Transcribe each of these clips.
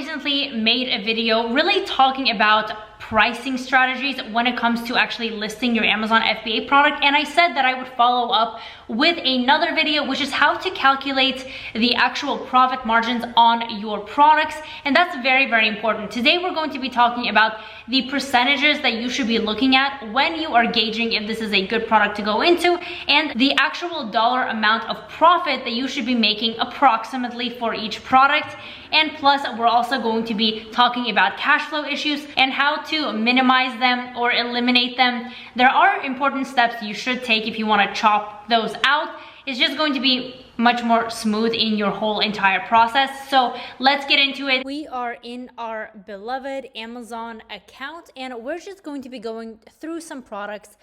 recently made a video really talking about pricing strategies when it comes to actually listing your Amazon FBA product, and I said that I would follow up with another video, which is how to calculate the actual profit margins on your products, and that's very, very important. Today we're going to be talking about the percentages that you should be looking at when you are gauging if this is a good product to go into, and the actual dollar amount of profit that you should be making approximately for each product. And plus, we're also going to be talking about cash flow issues and how to minimize them or eliminate them. There are important steps you should take if you want to chop those out. It's just going to be much more smooth in your whole entire process. So let's get into it. We are in our beloved Amazon account, and we're just going to be going through some products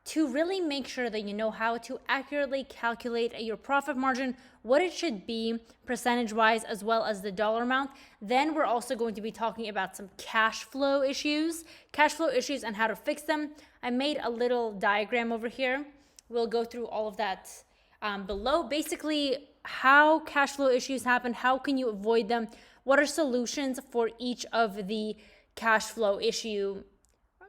to really make sure that you know how to accurately calculate your profit margin, what it should be percentage-wise, as well as the dollar amount. Then we're also going to be talking about some cash flow issues and how to fix them. I made a little diagram over here. We'll go through all of that below. Basically, how cash flow issues happen, how can you avoid them, what are solutions for each of the cash flow issue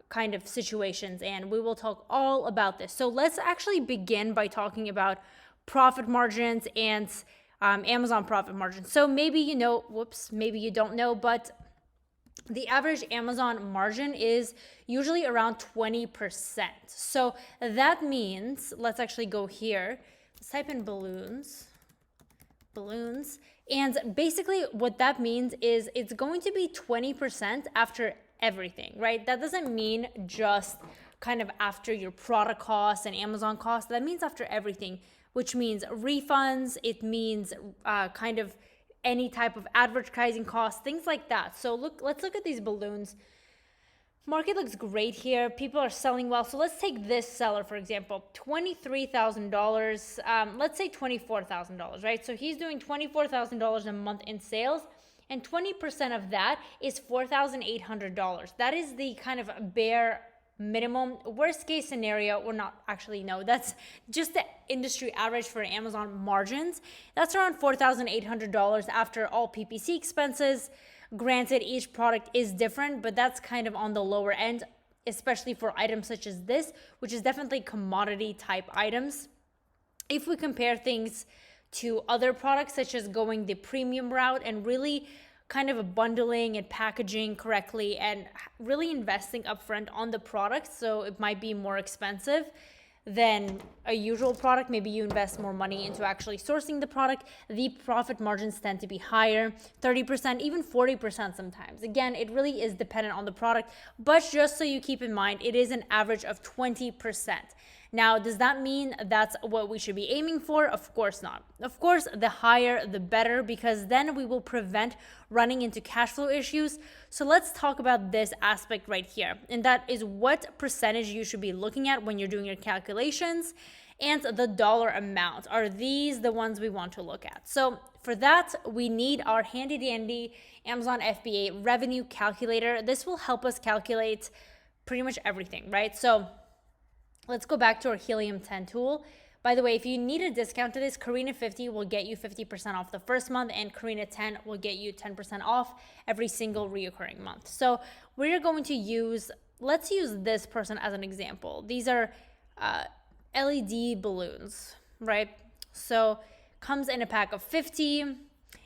kind of situations, and we will talk all about this. So let's actually begin by talking about profit margins and Amazon profit margins. So maybe you know, maybe you don't know, but the average Amazon margin is usually around 20%. So that means, let's actually go here, let's type in balloons, and basically what that means is it's going to be 20% after everything, right? That doesn't mean just kind of after your product costs and Amazon costs. That means after everything, which means refunds. It means kind of any type of advertising costs, things like that. So let's look at these balloons. Market looks great here. People are selling well. So let's take this seller, for example, $23,000. Let's say $24,000, right? So he's doing $24,000 a month in sales, and 20% of that is $4,800. That is the kind of bare minimum. Worst case scenario, or not actually, no, that's just the industry average for Amazon margins. That's around $4,800 after all PPC expenses. Granted, each product is different, but that's kind of on the lower end, especially for items such as this, which is definitely commodity type items. If we compare things to other products, such as going the premium route and really kind of bundling and packaging correctly and really investing upfront on the product, so it might be more expensive than a usual product. Maybe you invest more money into actually sourcing the product. The profit margins tend to be higher, 30%, even 40% sometimes. Again, it really is dependent on the product, but just so you keep in mind, it is an average of 20%. Now, does that mean that's what we should be aiming for? Of course not. Of course, the higher, the better, because then we will prevent running into cash flow issues. So let's talk about this aspect right here. And that is what percentage you should be looking at when you're doing your calculations, and the dollar amount. Are these the ones we want to look at? So for that, we need our handy dandy Amazon FBA revenue calculator. This will help us calculate pretty much everything, right? So let's go back to our Helium 10 tool. By the way, if you need a discount to this, Karina 50 will get you 50% off the first month, and Karina 10 will get you 10% off every single reoccurring month. So we're going to use, let's use this person as an example. These are LED balloons, right? So comes in a pack of 50.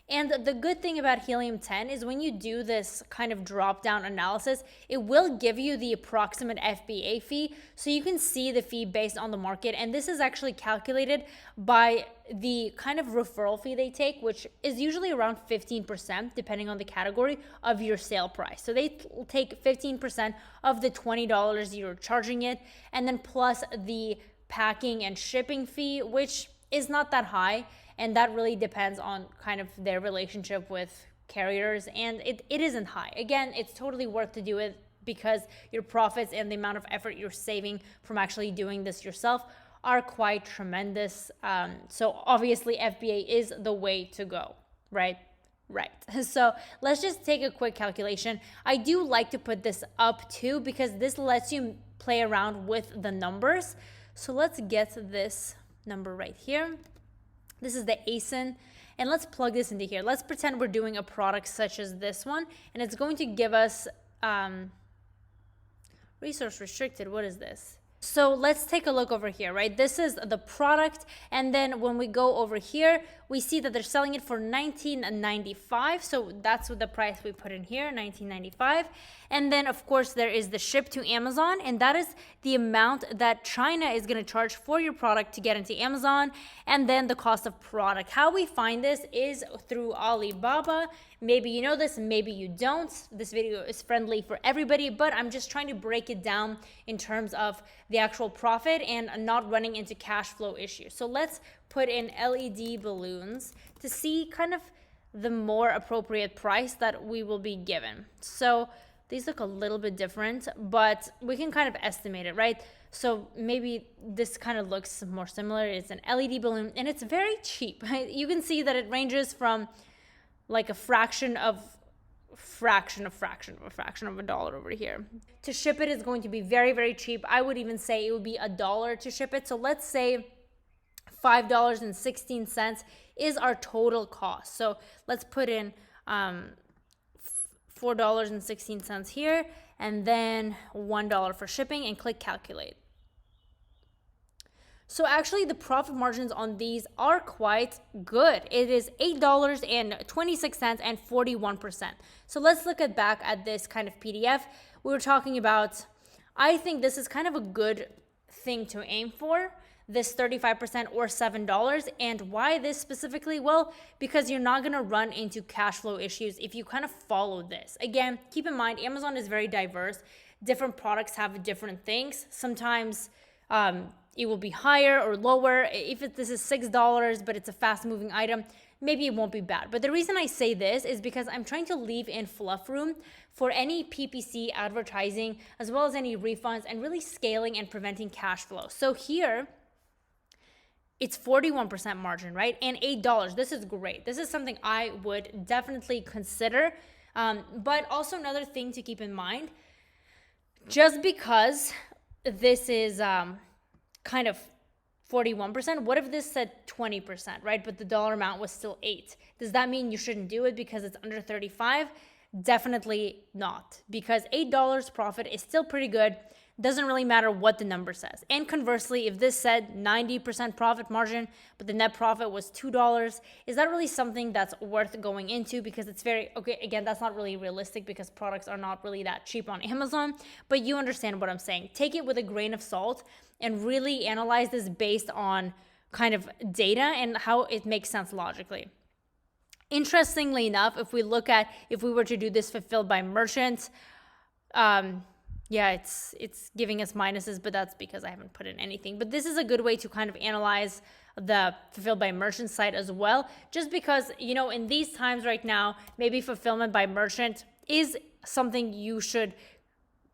And the good thing about Helium 10 is when you do this kind of drop-down analysis, it will give you the approximate FBA fee, so you can see the fee based on the market. And this is actually calculated by the kind of referral fee they take, which is usually around 15%, depending on the category of your sale price. So they take 15% of the $20 you're charging it, and then plus the packing and shipping fee, which is not that high. And that really depends on kind of their relationship with carriers, and it isn't high. Again, it's totally worth to do it because your profits and the amount of effort you're saving from actually doing this yourself are quite tremendous. So obviously FBA is the way to go, right? Right. So let's just take a quick calculation. I do like to put this up too because this lets you play around with the numbers. So let's get this number right here. This is the ASIN, And let's plug this into here. Let's pretend we're doing a product such as this one, and it's going to give us resource restricted. What is this? So let's take a look over here, right? This is the product, and then when we go over here, we see that they're selling it for $19.95. So that's what the price we put in here, $19.95. And then of course there is the ship to Amazon, and that is the amount that China is going to charge for your product to get into Amazon, and then the cost of product. How we find this is through Alibaba. Maybe you know this, maybe you don't. This video is friendly for everybody, but I'm just trying to break it down in terms of the actual profit and not running into cash flow issues. So let's put in LED balloons to see kind of the more appropriate price that we will be given. So these look a little bit different, but we can kind of estimate it, right? So maybe this kind of looks more similar. It's an LED balloon and it's very cheap. You can see that it ranges from like a fraction of a dollar over here. To ship it is going to be very, very cheap. I would even say it would be $1 to ship it. So let's say $5.16 is our total cost. So let's put in $4.16 here, and then $1 for shipping, and click calculate. So actually the profit margins on these are quite good. It is $8.26 and 41%. So let's look back at this kind of PDF. We were talking about, I think this is kind of a good thing to aim for, this 35% or $7. And why this specifically? Well, because you're not going to run into cash flow issues if you kind of follow this. Again, keep in mind, Amazon is very diverse. Different products have different things. Sometimes it will be higher or lower. If this is $6, but it's a fast moving item, maybe it won't be bad. But the reason I say this is because I'm trying to leave in fluff room for any PPC advertising, as well as any refunds, and really scaling and preventing cash flow. So here, it's 41% margin, right? And $8. This is great. This is something I would definitely consider. But also another thing to keep in mind, just because this is kind of 41%, what if this said 20%, right? But the dollar amount was still 8. Does that mean you shouldn't do it because it's under 35? Definitely not, because $8 profit is still pretty good. Doesn't really matter what the number says. And conversely, if this said 90% profit margin, but the net profit was $2, is that really something that's worth going into? Because it's very, okay, again, that's not really realistic because products are not really that cheap on Amazon, but you understand what I'm saying. Take it with a grain of salt and really analyze this based on kind of data and how it makes sense logically. Interestingly enough, if we were to do this fulfilled by merchant, yeah, it's giving us minuses, but that's because I haven't put in anything. But this is a good way to kind of analyze the fulfilled by merchant site as well, just because, you know, in these times right now, maybe fulfillment by merchant is something you should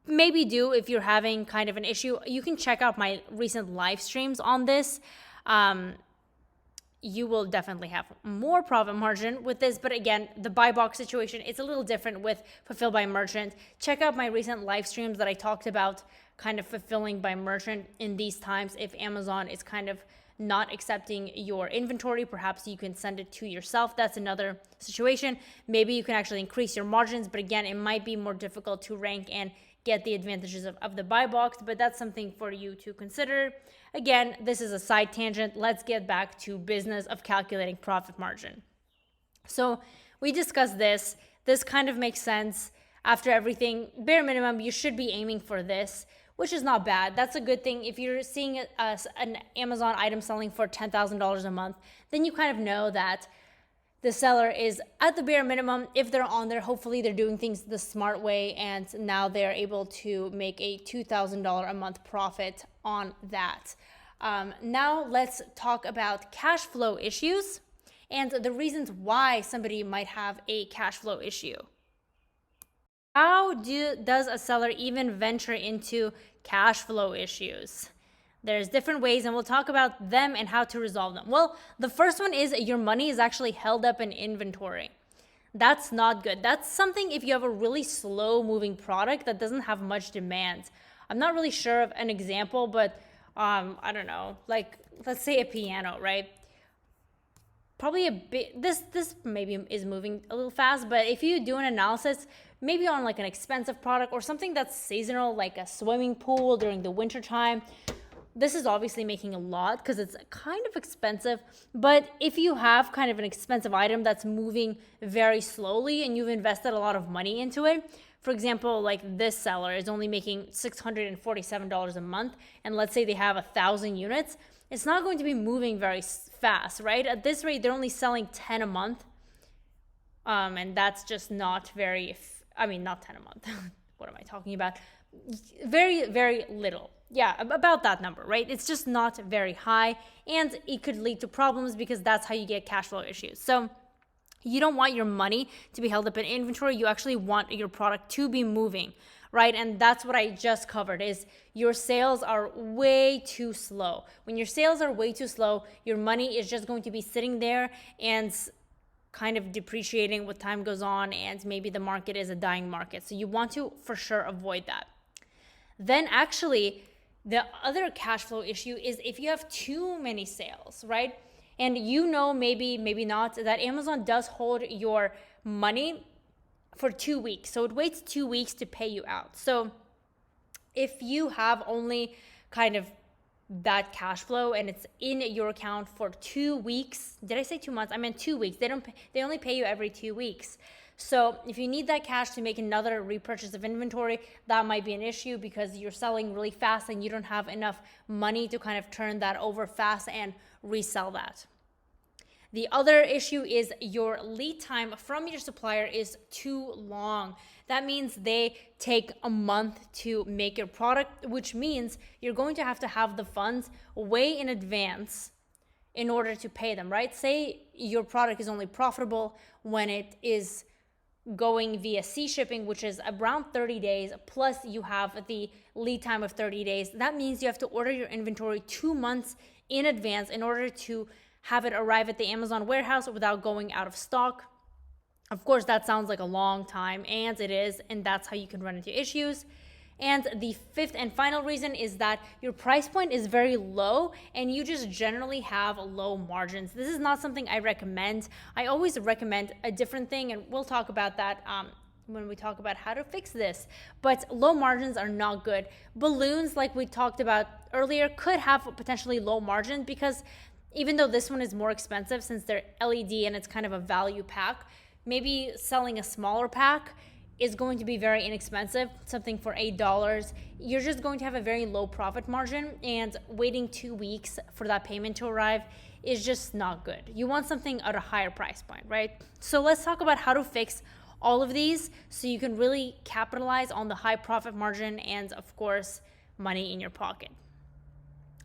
maybe do if you're having kind of an issue. You can check out my recent live streams on this. You will definitely have more profit margin with this. But again, the buy box situation, it's a little different with fulfilled by merchant. Check out my recent live streams that I talked about kind of fulfilling by merchant in these times. If Amazon is kind of not accepting your inventory, perhaps you can send it to yourself. That's another situation. Maybe you can actually increase your margins, but again, it might be more difficult to rank and get the advantages of the buy box, but that's something for you to consider. Again, this is a side tangent. Let's get back to business of calculating profit margin. So we discussed this. This kind of makes sense. After everything, bare minimum, you should be aiming for this, which is not bad. That's a good thing. If you're seeing an Amazon item selling for $10,000 a month, then you kind of know that the seller is at the bare minimum. If they're on there, hopefully they're doing things the smart way, and now they're able to make a $2,000 a month profit on that. Now let's talk about cash flow issues and the reasons why somebody might have a cash flow issue. How does a seller even venture into cash flow issues? There's different ways, and we'll talk about them and how to resolve them. Well, the first one is your money is actually held up in inventory. That's not good. That's something if you have a really slow moving product that doesn't have much demand. I'm not really sure of an example, but I don't know, like let's say a piano, right? probably a bit, this maybe is moving a little fast, but if you do an analysis, maybe on like an expensive product or something that's seasonal, like a swimming pool during the winter time, this is obviously making a lot because it's kind of expensive. But if you have kind of an expensive item that's moving very slowly and you've invested a lot of money into it, for example, like this seller is only making $647 a month, and let's say they have 1,000 units, it's not going to be moving very fast, right? At this rate, they're only selling 10 a month. And that's just not very, not 10 a month. What am I talking about? Very, very little. Yeah, about that number, right? It's just not very high, and it could lead to problems because that's how you get cash flow issues. So you don't want your money to be held up in inventory. You actually want your product to be moving, right? And that's what I just covered, is your sales are way too slow. When your sales are way too slow, your money is just going to be sitting there and kind of depreciating with time goes on, and maybe the market is a dying market. So you want to for sure avoid that. Then actually, the other cash flow issue is if you have too many sales, right? And maybe not, that Amazon does hold your money for 2 weeks. So it waits 2 weeks to pay you out. So if you have only kind of that cash flow and it's in your account for 2 weeks, did I say 2 months? I meant 2 weeks. They only pay you every 2 weeks. So if you need that cash to make another repurchase of inventory, that might be an issue because you're selling really fast and you don't have enough money to kind of turn that over fast and resell that. The other issue is your lead time from your supplier is too long. That means they take a month to make your product, which means you're going to have the funds way in advance in order to pay them, right? Say your product is only profitable when it is going via sea shipping, which is around 30 days, plus you have the lead time of 30 days. That means you have to order your inventory 2 months in advance in order to have it arrive at the Amazon warehouse without going out of stock. Of course, that sounds like a long time, and it is, and that's how you can run into issues. And the fifth and final reason is that your price point is very low and you just generally have low margins. This is not something I recommend. I always recommend a different thing, and we'll talk about that when we talk about how to fix this. But low margins are not good. Balloons, like we talked about earlier, could have a potentially low margin because even though this one is more expensive since they're LED and it's kind of a value pack, maybe selling a smaller pack is going to be very inexpensive, something for $8. You're just going to have a very low profit margin, and waiting 2 weeks for that payment to arrive is just not good. You want something at a higher price point, right? So let's talk about how to fix all of these so you can really capitalize on the high profit margin and, of course, money in your pocket.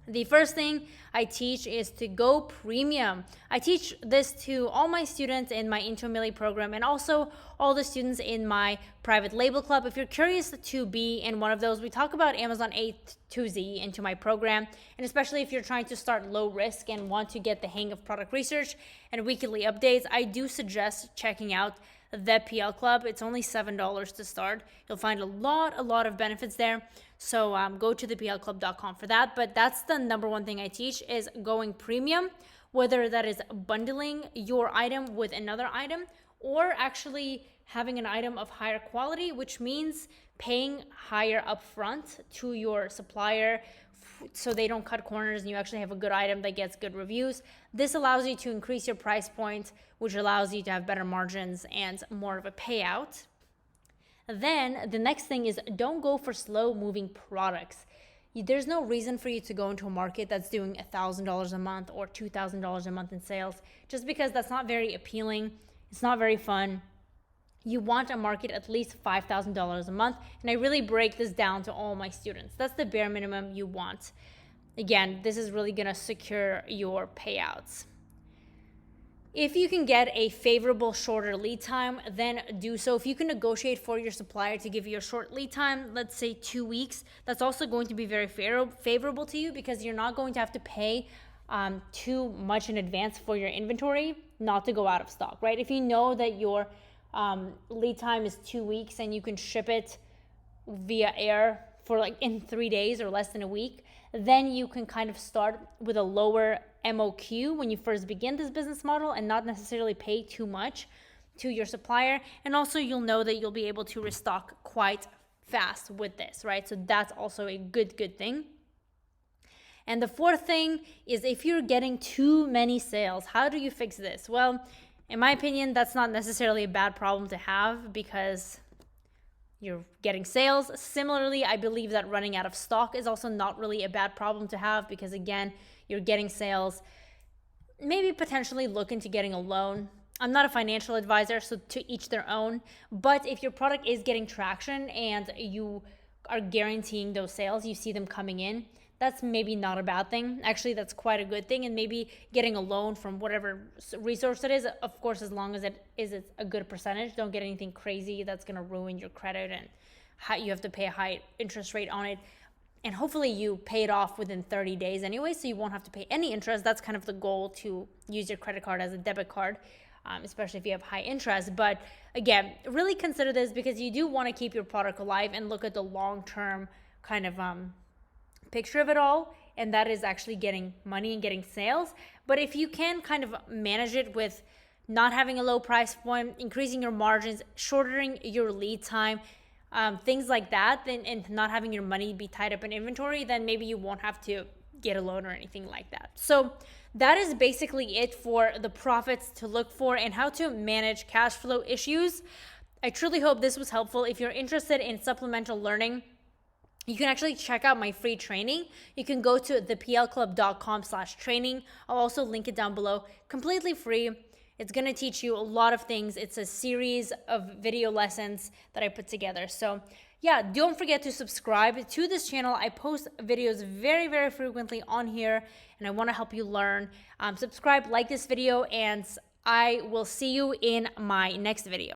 The first thing I teach is to go premium. I teach this to all my students in my Into a Milli program and also all the students in my private label club. If you're curious to be in one of those, we talk about Amazon A to Z into my program. And especially if you're trying to start low risk and want to get the hang of product research and weekly updates, I do suggest checking out the PL Club. It's only $7 to start. You'll find a lot of benefits there. So go to theplclub.com for that. But that's the number one thing I teach is going premium, whether that is bundling your item with another item or actually having an item of higher quality, which means paying higher upfront to your supplier so they don't cut corners and you actually have a good item that gets good reviews. This allows you to increase your price point, which allows you to have better margins and more of a payout. Then the next thing is don't go for slow moving products. There's no reason for you to go into a market that's doing $1,000 a month or $2,000 a month in sales, just because that's not very appealing. It's not very fun. You want a market at least $5,000 a month. And I really break this down to all my students. That's the bare minimum you want. Again, this is really going to secure your payouts. If you can get a favorable shorter lead time, then do so. If you can negotiate for your supplier to give you a short lead time, let's say 2 weeks, that's also going to be very favorable to you because you're not going to have to pay too much in advance for your inventory not to go out of stock, right? If you know that your lead time is 2 weeks and you can ship it via air for like in 3 days or less than a week, then you can kind of start with a lower MOQ when you first begin this business model and not necessarily pay too much to your supplier. And also you'll know that you'll be able to restock quite fast with this, right? So that's also a good thing. And the fourth thing is, if you're getting too many sales, how do you fix this? Well, in my opinion, that's not necessarily a bad problem to have because you're getting sales. Similarly, I believe that running out of stock is also not really a bad problem to have because, again, you're getting sales. Maybe potentially look into getting a loan. I'm not a financial advisor, so to each their own. But if your product is getting traction and you are guaranteeing those sales, you see them coming in, that's maybe not a bad thing. Actually, that's quite a good thing. And maybe getting a loan from whatever resource it is, of course, as long as it is a good percentage. Don't get anything crazy that's going to ruin your credit and you have to pay a high interest rate on it. And hopefully you pay it off within 30 days anyway, so you won't have to pay any interest. That's kind of the goal, to use your credit card as a debit card, especially if you have high interest. But again, really consider this because you do want to keep your product alive and look at the long-term kind of picture of it all, and that is actually getting money and getting sales. But if you can kind of manage it with not having a low price point, increasing your margins, shortening your lead time, things like that, then, and not having your money be tied up in inventory, then maybe you won't have to get a loan or anything like that. So that is basically it for the profits to look for and how to manage cash flow issues. I truly hope this was helpful. If you're interested in supplemental learning, you can actually check out my free training. You can go to theplclub.com/training. I'll also link it down below. Completely free. It's going to teach you a lot of things. It's a series of video lessons that I put together. So yeah, don't forget to subscribe to this channel. I post videos very frequently on here, and I want to help you learn. Subscribe, like this video, and I will see you in my next video.